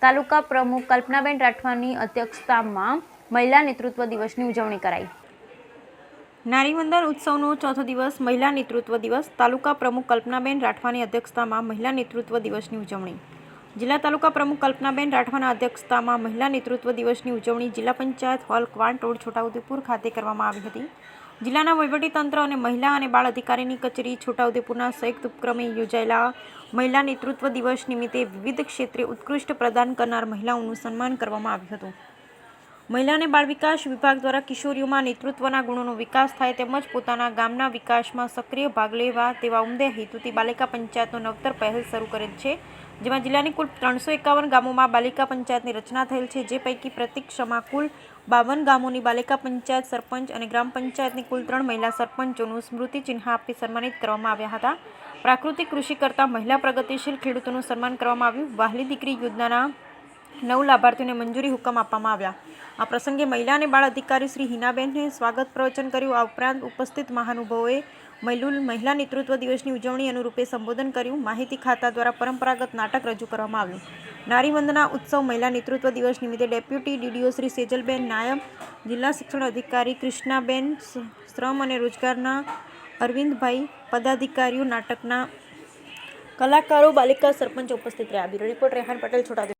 તાલુકા પ્રમુખ કલ્પનાબેન રાઠવાની અધ્યક્ષતામાં મહિલા નેતૃત્વ દિવસની ઉજવણી કરાઈ। નારીવંદન ઉત્સવનો ચોથો દિવસ મહિલા નેતૃત્વ દિવસ। તાલુકા પ્રમુખ કલ્પનાબેન રાઠવાની અધ્યક્ષતામાં મહિલા નેતૃત્વ દિવસની ઉજવણી। જિલ્લા તાલુકા પ્રમુખ કલ્પનાબેન રાઠવાના અધ્યક્ષતામાં મહિલા નેતૃત્વ દિવસની ઉજવણી જિલ્લા પંચાયત હોલ ક્વાંટ રોડ છોટાઉદેપુર ખાતે કરવામાં આવી હતી। જિલ્લાના વહીવટીતંત્ર અને મહિલા અને બાળ અધિકારીની કચેરી છોટાઉદેપુરના સંયુક્ત ઉપક્રમે યોજાયેલા મહિલા નેતૃત્વ દિવસ નિમિત્તે વિવિધ ક્ષેત્રે ઉત્કૃષ્ટ પ્રદાન કરનાર મહિલાઓનું સન્માન કરવામાં આવ્યું હતું। મહિલા અને બાળ વિકાસ વિભાગ દ્વારા કિશોરીઓમાં નેતૃત્વના ગુણોનો વિકાસ થાય તેમજ પોતાના ગામના વિકાસમાં સક્રિય ભાગ લેવા તેવા ઉમદા હેતુથી બાલિકા પંચાયતનો નવતર પહેલ શરૂ કરેલ છે, જેમાં જિલ્લાની કુલ 351 ગામોમાં બાલિકા પંચાયતની રચના થયેલ છે, જે પૈકી પ્રતિક્ષામાં કુલ 52 ગામોની બાલિકા પંચાયત સરપંચ અને ગ્રામ પંચાયતની કુલ 3 મહિલા સરપંચોનું સ્મૃતિ ચિહ્ન આપી સન્માનિત કરવામાં આવ્યા હતા। પ્રાકૃતિક કૃષિ કરતા મહિલા પ્રગતિશીલ ખેડૂતોનું સન્માન કરવામાં આવ્યું। વહાલી દીકરી યોજનાના 9 લાભાર્થીઓને મંજૂરી હુકમ આપવામાં આવ્યા। આ પ્રસંગે મહિલા અને બાળ અધિકારી શ્રી હિનાબેને સ્વાગત પ્રવચન કર્યું। આ ઉપરાંત ઉપસ્થિત મહાનુભાવોએ મહિલા નેતૃત્વ દિવસની ઉજવણી અનુરૂપે સંબોધન કર્યું। માહિતી ખાતા દ્વારા પરંપરાગત નાટક રજૂ કરવામાં આવ્યું। નારી વંદના ઉત્સવ મહિલા નેતૃત્વ દિવસ નિમિત્તે ડેપ્યુટી ડીડીઓ શ્રી સેજલબેન, નાયબ જિલ્લા શિક્ષણ અધિકારી કૃષ્ણાબેન, શ્રમ અને રોજગારના અરવિંદભાઈ, પદાધિકારીઓ, નાટકના કલાકારો, બાલિકા સરપંચ ઉપસ્થિત રહ્યા। Bureau report Rehan Patel, Chhota Udepur.